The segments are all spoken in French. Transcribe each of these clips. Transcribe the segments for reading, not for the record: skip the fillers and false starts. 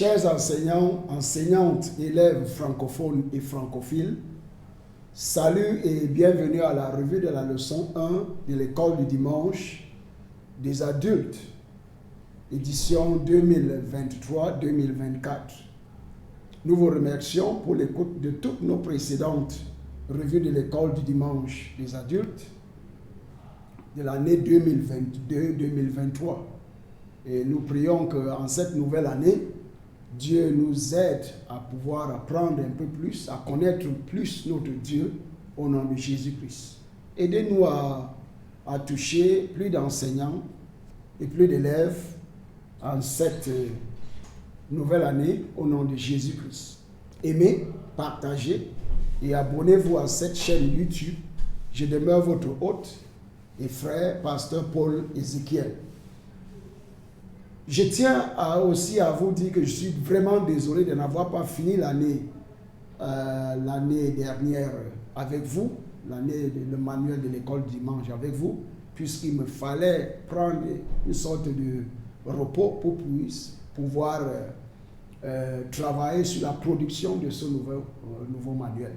Chers enseignants, enseignantes, élèves francophones et francophiles, salut et bienvenue à la revue de la leçon 1 de l'école du dimanche des adultes, édition 2023-2024. Nous vous remercions pour l'écoute de toutes nos précédentes revues de l'école du dimanche des adultes de l'année 2022-2023. Et nous prions qu'en cette nouvelle année, Dieu nous aide à pouvoir apprendre un peu plus, à connaître plus notre Dieu au nom de Jésus-Christ. Aidez-nous à toucher plus d'enseignants et plus d'élèves en cette nouvelle année au nom de Jésus-Christ. Aimez, partagez et abonnez-vous à cette chaîne YouTube. Je demeure votre hôte et frère, pasteur Paul Ézéchiel. Je tiens aussi à vous dire que je suis vraiment désolé de n'avoir pas fini l'année dernière avec vous, le manuel de l'école dimanche avec vous, puisqu'il me fallait prendre une sorte de repos pour pouvoir travailler sur la production de ce nouveau manuel.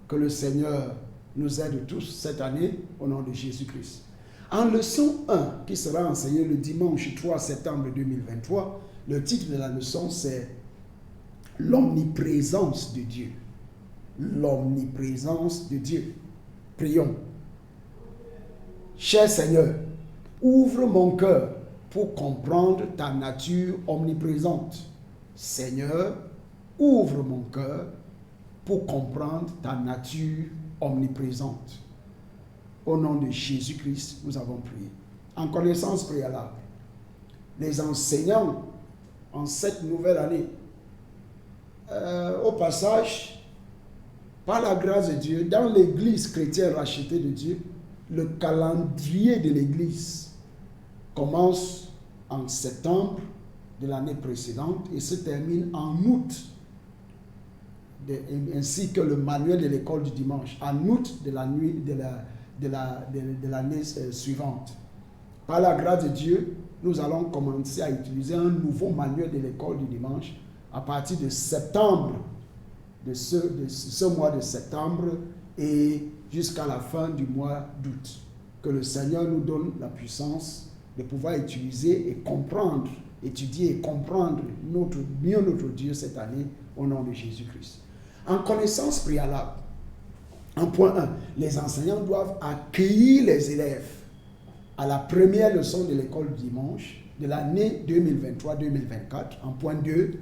Que le Seigneur nous aide tous cette année au nom de Jésus-Christ. En leçon 1, qui sera enseignée le dimanche 3 septembre 2023, le titre de la leçon c'est « L'omniprésence de Dieu ». L'omniprésence de Dieu. Prions. Cher Seigneur, ouvre mon cœur pour comprendre ta nature omniprésente. Seigneur, ouvre mon cœur pour comprendre ta nature omniprésente. Au nom de Jésus-Christ, nous avons prié. En connaissance préalable, les enseignants en cette nouvelle année, au passage, par la grâce de Dieu, dans l'église chrétienne rachetée de Dieu, le calendrier de l'église commence en septembre de l'année précédente et se termine en août, ainsi que le manuel de l'école du dimanche, en août de l'année suivante. Par la grâce de Dieu, nous allons commencer à utiliser un nouveau manuel de l'école du dimanche à partir de septembre, de ce mois de septembre et jusqu'à la fin du mois d'août. Que le Seigneur nous donne la puissance de pouvoir utiliser et comprendre, étudier et comprendre mieux notre Dieu cette année au nom de Jésus-Christ. En connaissance préalable, en point 1, les enseignants doivent accueillir les élèves à la première leçon de l'école dimanche de l'année 2023-2024. En point 2,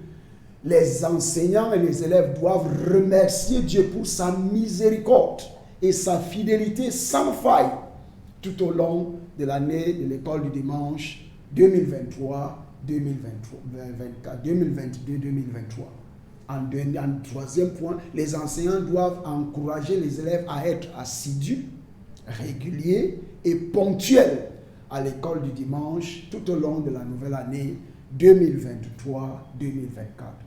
les enseignants et les élèves doivent remercier Dieu pour sa miséricorde et sa fidélité sans faille tout au long de l'année de l'école du dimanche 2022-2023. En troisième point, les enseignants doivent encourager les élèves à être assidus, réguliers et ponctuels à l'école du dimanche tout au long de la nouvelle année 2023-2024.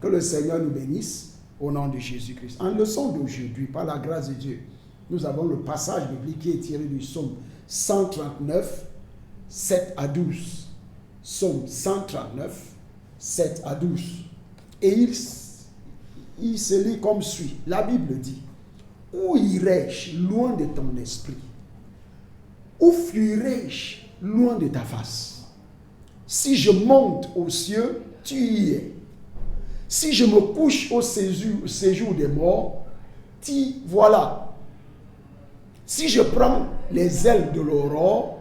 Que le Seigneur nous bénisse au nom de Jésus-Christ. En leçon d'aujourd'hui, par la grâce de Dieu, nous avons le passage biblique qui est tiré du psaume 139, 7 à 12. Psaume 139, 7 à 12. Et il se lit comme suit. La Bible dit: où irai-je loin de ton esprit? Où fuirai-je loin de ta face? Si je monte aux cieux, tu y es. Si je me couche au séjour des morts, t'y voilà. Si je prends les ailes de l'aurore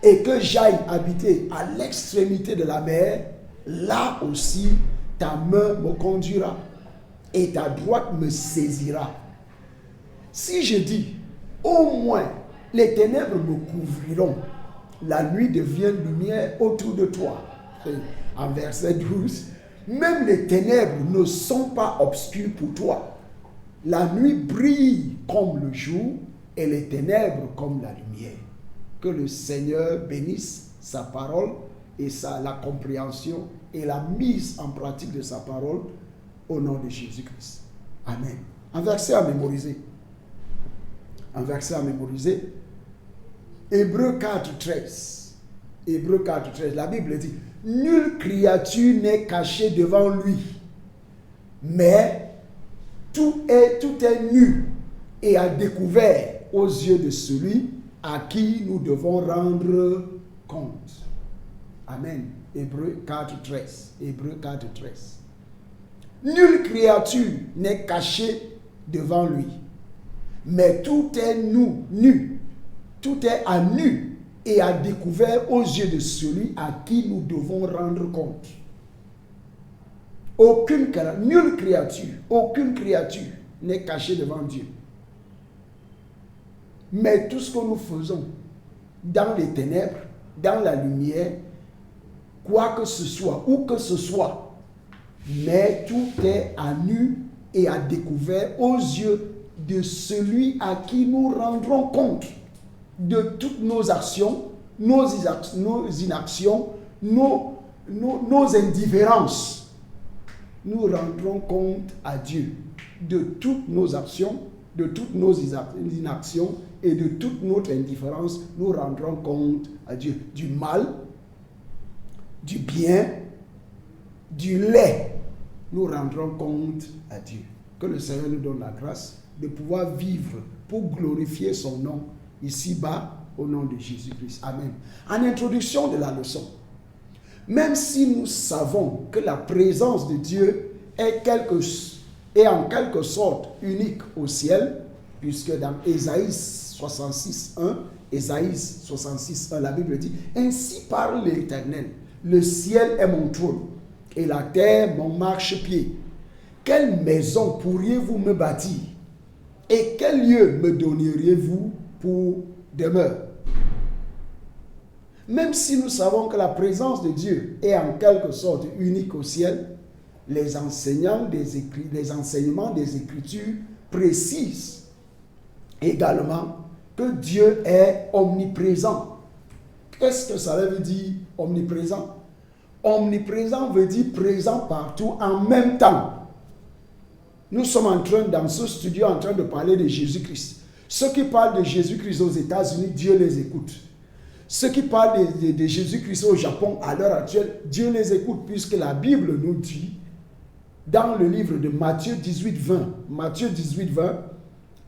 et que j'aille habiter à l'extrémité de la mer, là aussi ta main me conduira et ta droite me saisira. Si je dis, au moins les ténèbres me couvriront, la nuit devient lumière autour de toi. Et en verset 12, même les ténèbres ne sont pas obscures pour toi. La nuit brille comme le jour et les ténèbres comme la lumière. Que le Seigneur bénisse sa parole et la compréhension et la mise en pratique de sa parole au nom de Jésus-Christ. Amen. Un verset à mémoriser. Hébreux 4, 13. Hébreux 4, 13. La Bible dit: Nulle créature n'est cachée devant lui, mais tout est nu et à découvert aux yeux de celui à qui nous devons rendre compte. Amen. Hébreux 4:13. Hébreux 4:13. Nulle créature n'est cachée devant lui, mais tout est nu. Tout est à nu et à découvert aux yeux de celui à qui nous devons rendre compte. Nulle créature n'est cachée devant Dieu. Mais tout ce que nous faisons dans les ténèbres, dans la lumière, quoi que ce soit, où que ce soit, mais tout est à nu et à découvert aux yeux de celui à qui nous rendrons compte de toutes nos actions, nos inactions, nos indifférences. Nous rendrons compte à Dieu de toutes nos actions, de toutes nos inactions et de toute notre indifférence. Nous rendrons compte à Dieu du mal, du bien, du laid. Nous rendrons compte à Dieu. Que le Seigneur nous donne la grâce de pouvoir vivre pour glorifier son nom ici-bas au nom de Jésus-Christ. Amen. En introduction de la leçon, même si nous savons que la présence de Dieu est en quelque sorte unique au ciel, puisque dans Ésaïe 66:1, la Bible dit: ainsi parle l'Éternel, le ciel est mon trône et la terre mon marchepied. Quelle maison pourriez-vous me bâtir et quel lieu me donneriez-vous pour demeure? Même si nous savons que la présence de Dieu est en quelque sorte unique au ciel, les enseignements des Écritures précisent également que Dieu est omniprésent. Qu'est-ce que ça veut dire omniprésent? Omniprésent veut dire présent partout en même temps. Nous sommes dans ce studio en train de parler de Jésus-Christ. Ceux qui parlent de Jésus-Christ aux États-Unis, Dieu les écoute. Ceux qui parlent de Jésus-Christ au Japon à l'heure actuelle, Dieu les écoute, puisque la Bible nous dit, dans le livre de Matthieu 18:20,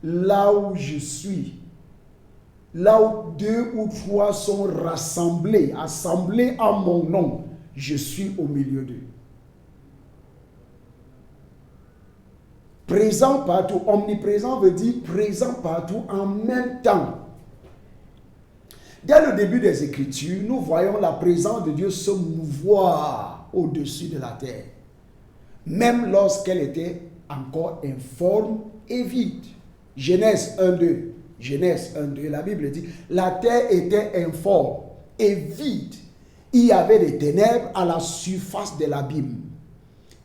là où je suis, là où 2 ou 3 sont assemblés en mon nom, je suis au milieu d'eux. Présent partout, omniprésent veut dire présent partout en même temps. Dès le début des Écritures, nous voyons la présence de Dieu se mouvoir au-dessus de la terre, même lorsqu'elle était encore informe et vide. Genèse 1:2, la Bible dit: la terre était informe et vide. Il y avait des ténèbres à la surface de l'abîme.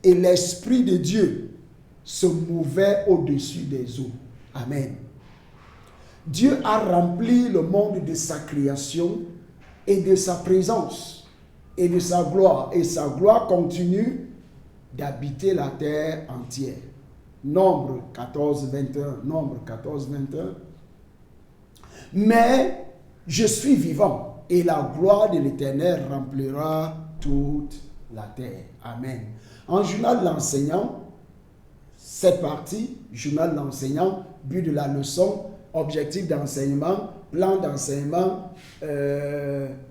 Et l'Esprit de Dieu se mouvait au-dessus des eaux. Amen. Dieu a rempli le monde de sa création et de sa présence et de sa gloire. Et sa gloire continue d'habiter la terre entière. Nombre 14:21. Mais je suis vivant et la gloire de l'Éternel remplira toute la terre. Amen. En journal de l'enseignant, cette partie, journal de l'enseignant, but de la leçon, objectif d'enseignement, plan d'enseignement,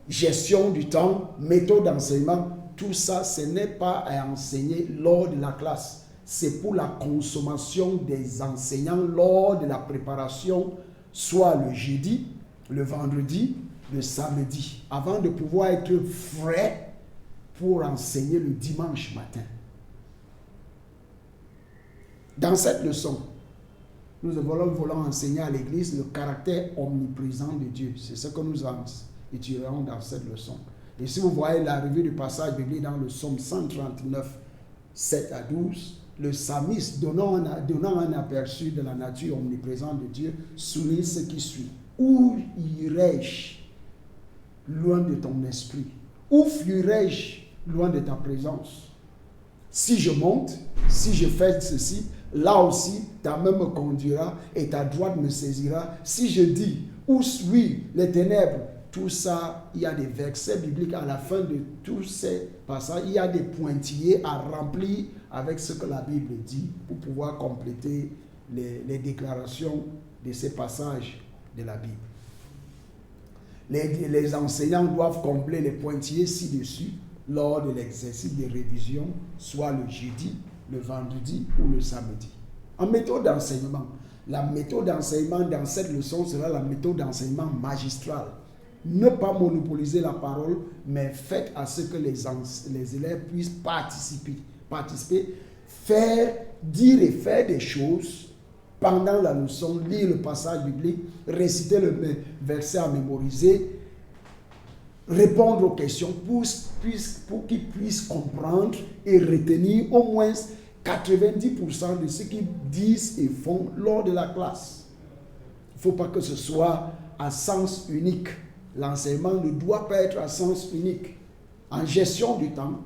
gestion du temps, méthode d'enseignement, tout ça, ce n'est pas à enseigner lors de la classe. C'est pour la consommation des enseignants lors de la préparation, soit le jeudi, le vendredi, le samedi, avant de pouvoir être frais pour enseigner le dimanche matin. Dans cette leçon, nous voulons enseigner à l'Église le caractère omniprésent de Dieu. C'est ce que nous étudierons dans cette leçon. Et si vous voyez la revue du passage biblique dans le psaume 139, 7-12, le psalmiste, donnant un aperçu de la nature omniprésente de Dieu, souligne ce qui suit. Où irai-je loin de ton esprit? Où fuirai-je loin de ta présence? Si je monte, si je fais ceci, là aussi, ta main me conduira et ta droite me saisira. Si je dis, où fuient les ténèbres tout ça, il y a des versets bibliques à la fin de tous ces passages. Il y a des pointillés à remplir avec ce que la Bible dit pour pouvoir compléter les déclarations de ces passages de la Bible. Les enseignants doivent combler les pointillés ci-dessus lors de l'exercice de révision, soit le jeudi, le vendredi ou le samedi. En méthode d'enseignement, la méthode d'enseignement dans cette leçon sera la méthode d'enseignement magistrale. Ne pas monopoliser la parole, mais faites à ce que les élèves puissent participer, faire, dire et faire des choses pendant la leçon, lire le passage biblique, réciter le verset à mémoriser, répondre aux questions pour qu'ils puissent comprendre et retenir au moins 90% de ce qu'ils disent et font lors de la classe. Il ne faut pas que ce soit à sens unique. L'enseignement ne doit pas être à sens unique. En gestion du temps,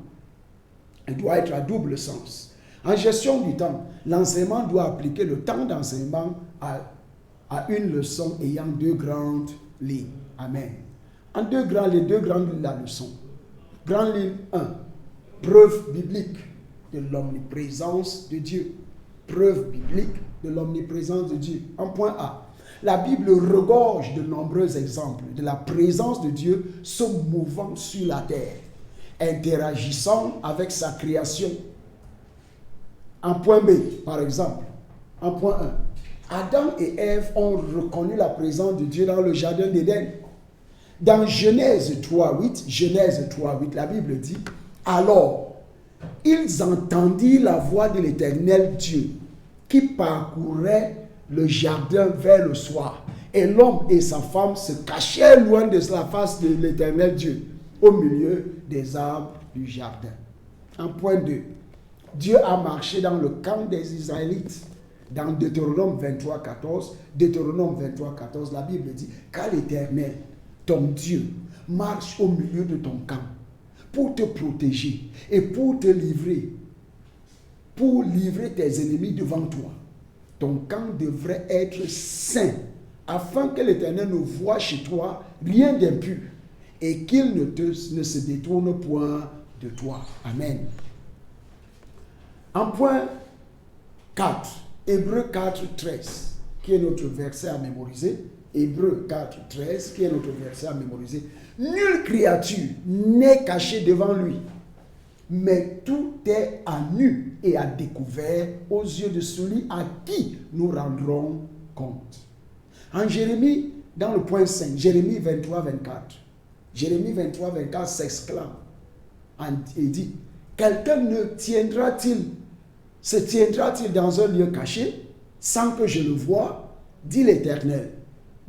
il doit être à double sens. En gestion du temps, l'enseignement doit appliquer le temps d'enseignement à une leçon ayant deux grandes lignes. Amen. Les deux grandes lignes de la leçon. Grande ligne 1, preuve biblique de l'omniprésence de Dieu. Preuve biblique de l'omniprésence de Dieu. En point A, la Bible regorge de nombreux exemples de la présence de Dieu se mouvant sur la terre, interagissant avec sa création. En point B, par exemple, en point 1, Adam et Ève ont reconnu la présence de Dieu dans le jardin d'Éden. Dans Genèse 3.8, la Bible dit, alors, ils entendirent la voix de l'Éternel Dieu qui parcourait le jardin vers le soir. Et l'homme et sa femme se cachèrent loin de la face de l'Éternel Dieu, au milieu des arbres du jardin. En point 2, Dieu a marché dans le camp des Israélites. Dans Deutéronome 23.14, la Bible dit, car l'Éternel, ton Dieu, marche au milieu de ton camp pour te protéger et pour livrer tes ennemis devant toi. Ton camp devrait être saint, afin que l'Éternel ne voie chez toi rien d'impur et qu'il ne se détourne point de toi. Amen. En point 4, Hébreux 4.13, qui est notre verset à mémoriser. Hébreux 4.13, qui est notre verset à mémoriser. Nulle créature n'est cachée devant lui, mais tout est à nu et à découvert aux yeux de celui à qui nous rendrons compte. En Jérémie, dans le point 5, Jérémie 23.24 s'exclame et dit, quelqu'un se tiendra-t-il dans un lieu caché sans que je le voie, dit l'Éternel.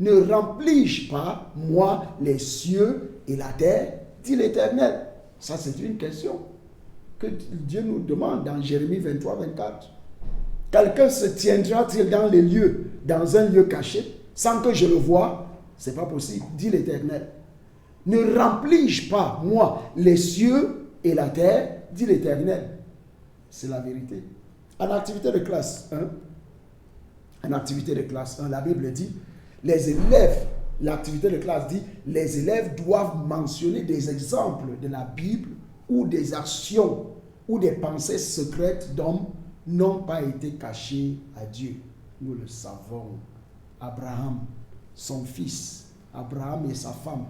Ne remplis-je pas, moi, les cieux et la terre, dit l'Éternel. Ça, c'est une question que Dieu nous demande dans Jérémie 23.24. Quelqu'un se tiendra-t-il dans un lieu caché, sans que je le voie? Ce n'est pas possible, dit l'Éternel. Ne remplis-je pas, moi, les cieux et la terre, dit l'Éternel. C'est la vérité. En activité de classe 1, la Bible dit, l'activité de classe dit, les élèves doivent mentionner des exemples de la Bible où des actions ou des pensées secrètes d'hommes n'ont pas été cachées à Dieu. Nous le savons. Abraham, son fils, Abraham et sa femme.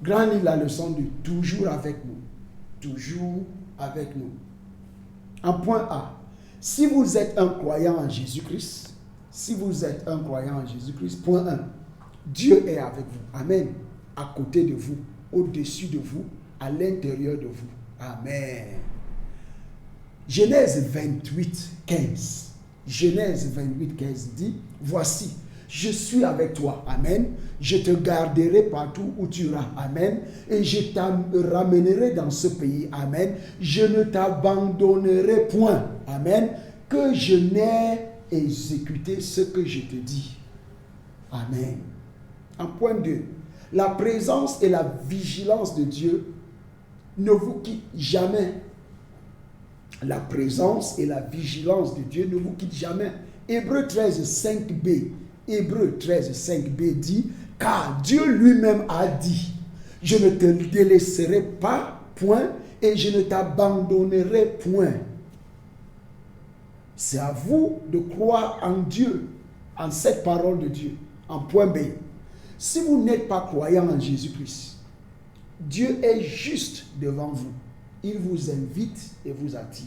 Grande la leçon de toujours avec nous. Toujours avec nous. En point A, si vous êtes un croyant en Jésus-Christ, point 1, Dieu est avec vous. Amen. À côté de vous, au-dessus de vous, à l'intérieur de vous. Amen. Genèse 28.15 dit, voici, je suis avec toi. Amen. Je te garderai partout où tu iras. Amen. Et je te ramènerai dans ce pays. Amen. Je ne t'abandonnerai point. Amen. Que je n'ai exécuté ce que je te dis. Amen. En point 2, la présence et la vigilance de Dieu ne vous quittent jamais. La présence et la vigilance de Dieu ne vous quittent jamais. Hébreux 13.5b dit, Car Dieu lui-même a dit, je ne te délaisserai pas, point, et je ne t'abandonnerai point. C'est à vous de croire en Dieu, en cette parole de Dieu, en point B. Si vous n'êtes pas croyant en Jésus-Christ, Dieu est juste devant vous. Il vous invite et vous attire.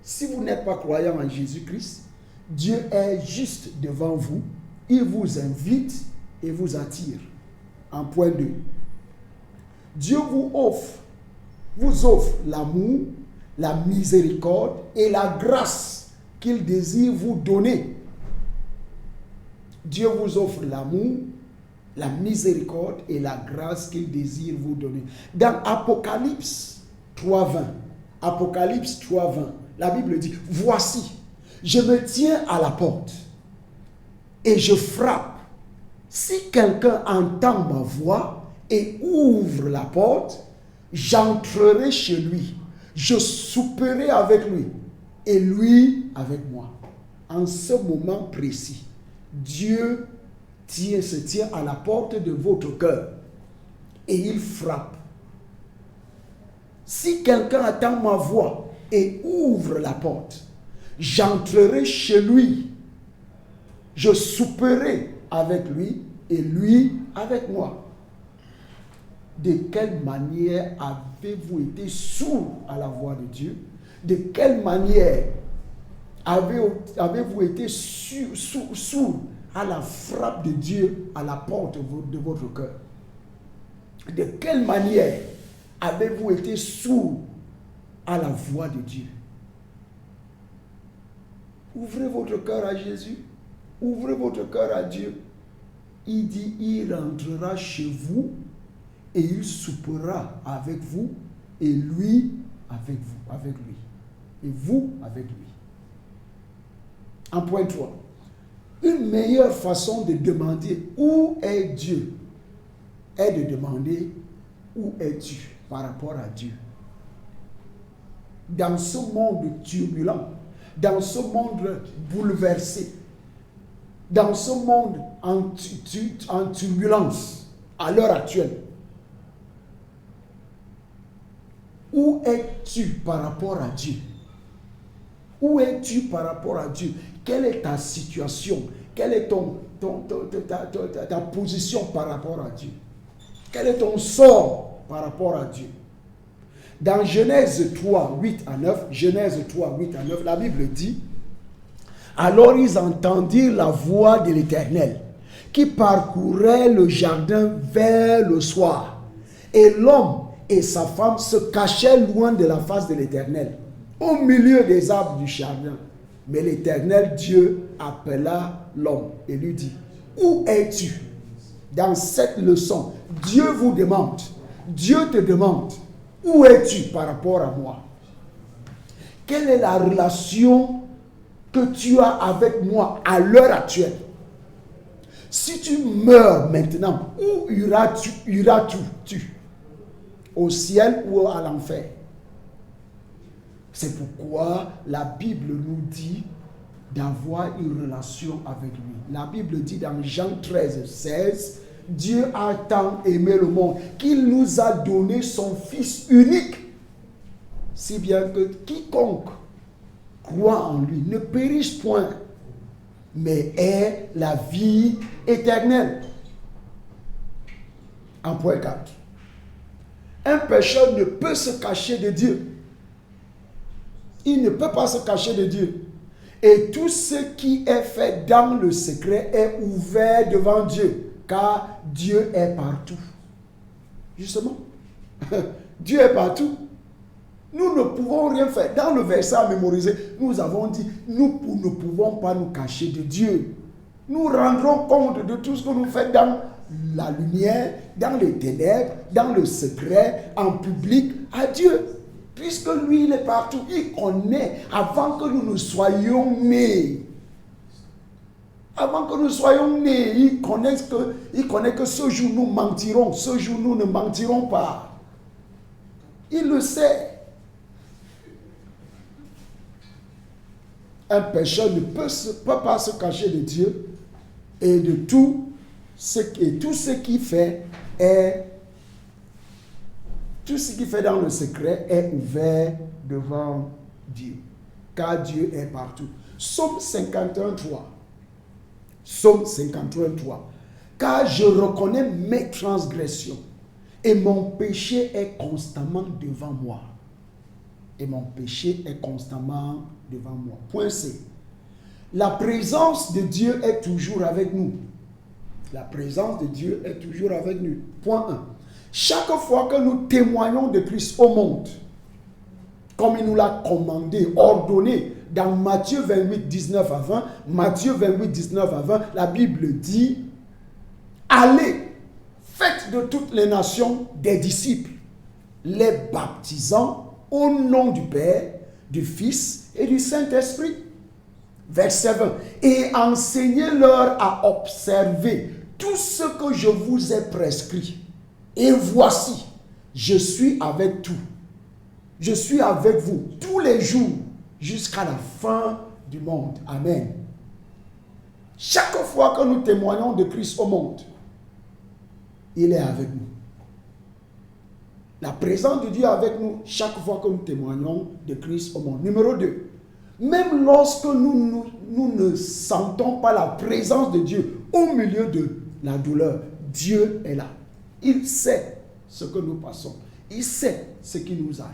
Si vous n'êtes pas croyant en Jésus-Christ, Dieu est juste devant vous. Il vous invite et vous attire. En point 2. Dieu vous offre l'amour, la miséricorde et la grâce qu'il désire vous donner. Dieu vous offre l'amour, la miséricorde et la grâce qu'il désire vous donner. Dans Apocalypse 3.20, Apocalypse 3.20, la Bible dit, voici, je me tiens à la porte et je frappe. Si quelqu'un entend ma voix et ouvre la porte, j'entrerai chez lui, je souperai avec lui et lui avec moi. En ce moment précis, Dieu se tient à la porte de votre cœur et il frappe. Si quelqu'un entend ma voix et ouvre la porte, j'entrerai chez lui, je souperai avec lui et lui avec moi. De quelle manière avez-vous été sourds à la voix de Dieu? De quelle manière avez-vous été sourds à la frappe de Dieu à la porte de votre cœur? De quelle manière avez-vous été sourds à la voix de Dieu? Ouvrez votre cœur à Jésus. Ouvrez votre cœur à Dieu. Il dit, il rentrera chez vous et il soupera avec vous et lui avec vous, avec lui. Et vous avec lui. En point 3. Une meilleure façon de demander où est Dieu est de demander où es-tu par rapport à Dieu. Dans ce monde turbulent, dans ce monde bouleversé, dans ce monde en turbulence à l'heure actuelle, où es-tu par rapport à Dieu? Où es-tu par rapport à Dieu? Quelle est ta situation? Quelle est ta position par rapport à Dieu? Quel est ton sort par rapport à Dieu? Dans Genèse 3, 8 à 9, Genèse 3, 8 à 9, la Bible dit, alors ils entendirent la voix de l'Éternel qui parcourait le jardin vers le soir. Et l'homme et sa femme se cachaient loin de la face de l'Éternel, au milieu des arbres du jardin. Mais l'Éternel Dieu appela l'homme et lui dit, où es-tu? Dans cette leçon, Dieu vous demande, Dieu te demande, où es-tu par rapport à moi? Quelle est la relation que tu as avec moi à l'heure actuelle? Si tu meurs maintenant, où iras-tu? Au ciel ou à l'enfer? C'est pourquoi la Bible nous dit d'avoir une relation avec lui. La Bible dit dans Jean 13, 16, Dieu a tant aimé le monde qu'il nous a donné son Fils unique, si bien que quiconque croit en lui ne périsse point, mais ait la vie éternelle. En point 4. Un pécheur ne peut se cacher de Dieu. Il ne peut pas se cacher de Dieu. Et tout ce qui est fait dans le secret est ouvert devant Dieu, car Dieu est partout. Justement, Dieu est partout. Nous ne pouvons rien faire. Dans le verset à mémoriser, nous avons dit, nous ne pouvons pas nous cacher de Dieu. Nous rendrons compte de tout ce que nous faisons dans la lumière, dans les ténèbres, dans le secret, en public, à Dieu. Puisque lui, il est partout. Il connaît avant que nous ne soyons nés. Avant que nous soyons nés, il connaît que ce jour nous mentirons, ce jour nous ne mentirons pas. Il le sait. Un pécheur ne peut pas se cacher de Dieu et de tout Et tout ce qu'il fait dans le secret est ouvert devant Dieu. Car Dieu est partout. Psaume 51, 3. Psaume 51, 3. Car je reconnais mes transgressions et mon péché est constamment devant moi. Et mon péché est constamment devant moi. Point C. La présence de Dieu est toujours avec nous. La présence de Dieu est toujours avec nous. Point 1. Chaque fois que nous témoignons de Christ au monde, comme il nous l'a commandé, ordonné, dans Matthieu 28, 19 à 20, Matthieu 28, 19 à 20, la Bible dit, allez, faites de toutes les nations des disciples, les baptisant au nom du Père, du Fils et du Saint-Esprit. Verset 20. Et enseignez-leur à observer tout ce que je vous ai prescrit. Et voici, je suis avec tout. Je suis avec vous tous les jours jusqu'à la fin du monde. Amen. Chaque fois que nous témoignons de Christ au monde, il est avec nous. La présence de Dieu est avec nous chaque fois que nous témoignons de Christ au monde. Numéro 2. Même lorsque nous ne sentons pas la présence de Dieu au milieu de la douleur, Dieu est là. Il sait ce que nous passons. Il sait ce qui nous arrive.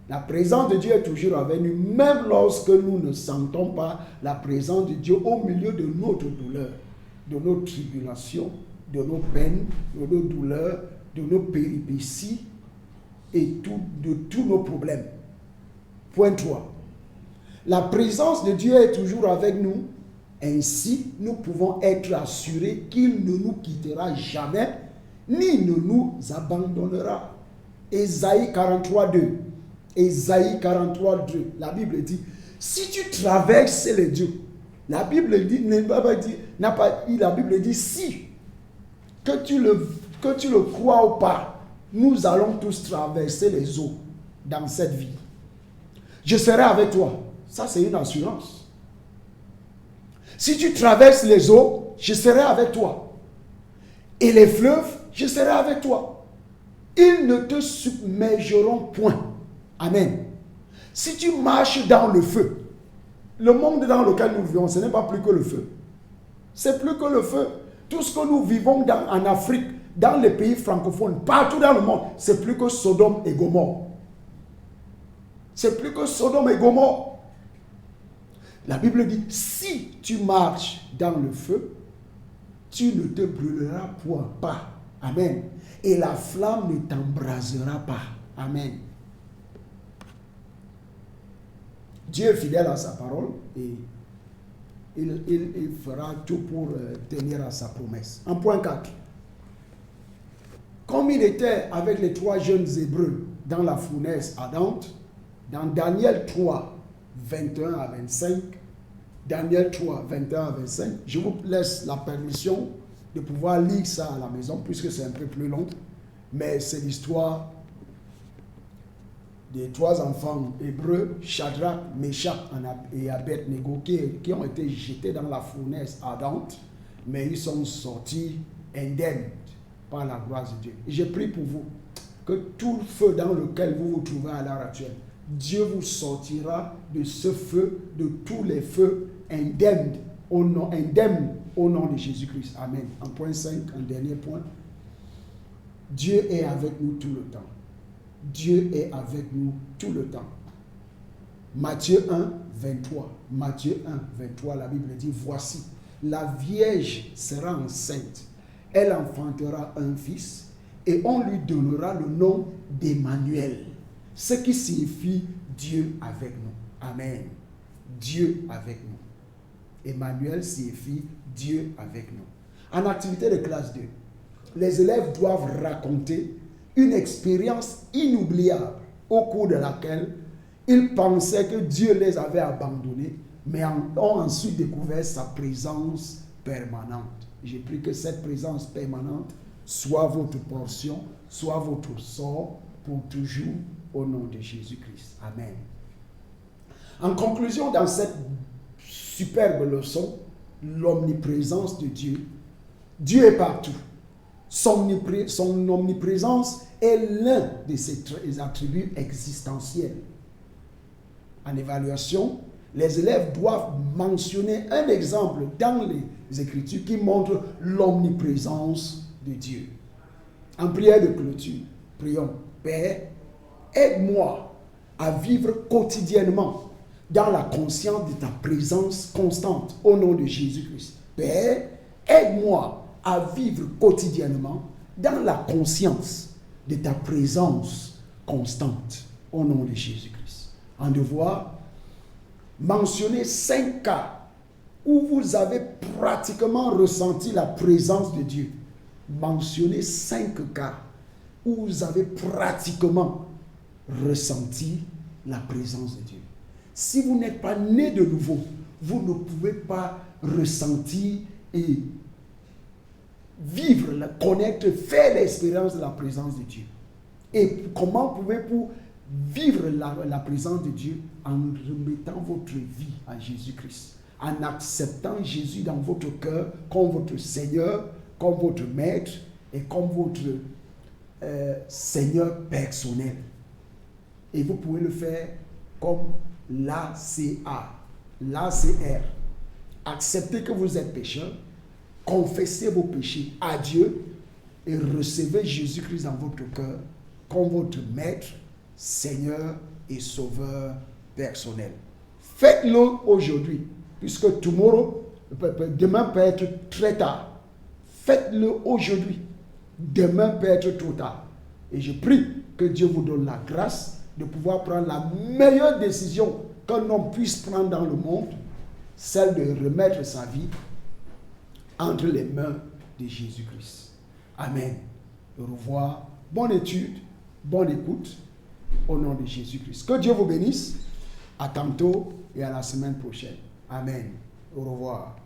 La présence de Dieu est toujours avec nous, même lorsque nous ne sentons pas la présence de Dieu au milieu de notre douleur, de nos tribulations, de nos peines, de nos douleurs, de nos péripéties et de tous nos problèmes. Point 3. La présence de Dieu est toujours avec nous. Ainsi, nous pouvons être assurés qu'il ne nous quittera jamais, ni ne nous abandonnera. Ésaïe 43, 2. Ésaïe 43, 2. La Bible dit, si tu traverses les dieux, la Bible dit, la Bible dit, si, que tu le crois ou pas, nous allons tous traverser les eaux dans cette vie. Je serai avec toi. Ça, c'est une assurance. Si tu traverses les eaux, je serai avec toi. Et les fleuves, je serai avec toi. Ils ne te submergeront point. Amen. Si tu marches dans le feu, le monde dans lequel nous vivons, ce n'est pas plus que le feu. C'est plus que le feu. Tout ce que nous vivons en Afrique, dans les pays francophones, partout dans le monde, c'est plus que Sodome et Gomorrhe. C'est plus que Sodome et Gomorrhe. La Bible dit, si tu marches dans le feu, tu ne te brûleras point pas. Amen. Et la flamme ne t'embrasera pas. Amen. Dieu est fidèle à sa parole et il fera tout pour tenir à sa promesse. En point 4. Comme il était avec les 3 jeunes Hébreux dans la fournaise ardente, dans Daniel 3, 21 à 25, Daniel 3, 21 à 25, je vous laisse la permission de pouvoir lire ça à la maison, puisque c'est un peu plus long, mais c'est l'histoire des 3 enfants hébreux, Shadrach, Meshach et Abed-Nego, qui ont été jetés dans la fournaise ardente, mais ils sont sortis indemnes par la grâce de Dieu. Et je prie pour vous que tout le feu dans lequel vous vous trouvez à l'heure actuelle, Dieu vous sortira de ce feu, de tous les feux indemnes au nom de Jésus-Christ. Amen. En point 5, un dernier point. Dieu est avec nous tout le temps. Dieu est avec nous tout le temps. Matthieu 1, 23. Matthieu 1, 23, la Bible dit, voici, la Vierge sera enceinte. Elle enfantera un fils et on lui donnera le nom d'Emmanuel. Ce qui signifie Dieu avec nous. Amen. Dieu avec nous. Emmanuel signifie Dieu avec nous. En activité de classe 2, les élèves doivent raconter une expérience inoubliable au cours de laquelle ils pensaient que Dieu les avait abandonnés, mais ont ensuite découvert sa présence permanente. J'ai pris que cette présence permanente soit votre portion, soit votre sort pour toujours au nom de Jésus-Christ. Amen. En conclusion, dans cette superbe leçon, l'omniprésence de Dieu. Dieu est partout. Son omniprésence est l'un de ses attributs existentiels. En évaluation, les élèves doivent mentionner un exemple dans les Écritures qui montre l'omniprésence de Dieu. En prière de clôture, prions. Père, aide-moi à vivre quotidiennement dans la conscience de ta présence constante au nom de Jésus-Christ. Père, aide-moi à vivre quotidiennement dans la conscience de ta présence constante au nom de Jésus-Christ. En devoir, mentionner 5 cas où vous avez pratiquement ressenti la présence de Dieu. Mentionnez 5 cas où vous avez pratiquement ressenti la présence de Dieu. Si vous n'êtes pas né de nouveau, vous ne pouvez pas ressentir et vivre, connaître, faire l'expérience de la présence de Dieu. Et comment pouvez-vous vivre la présence de Dieu? En remettant votre vie à Jésus-Christ, en acceptant Jésus dans votre cœur comme votre Seigneur, comme votre Maître et comme votre Seigneur personnel. Et vous pouvez le faire comme l'ACA, l'ACR. Acceptez que vous êtes pécheur, confessez vos péchés à Dieu et recevez Jésus-Christ dans votre cœur comme votre Maître, Seigneur et Sauveur personnel. Faites-le aujourd'hui, puisque demain peut être très tard. Faites-le aujourd'hui. Demain peut être trop tard. Et je prie que Dieu vous donne la grâce de pouvoir prendre la meilleure décision qu'un homme puisse prendre dans le monde, celle de remettre sa vie entre les mains de Jésus-Christ. Amen. Au revoir. Bonne étude, bonne écoute, au nom de Jésus-Christ. Que Dieu vous bénisse. À tantôt et à la semaine prochaine. Amen. Au revoir.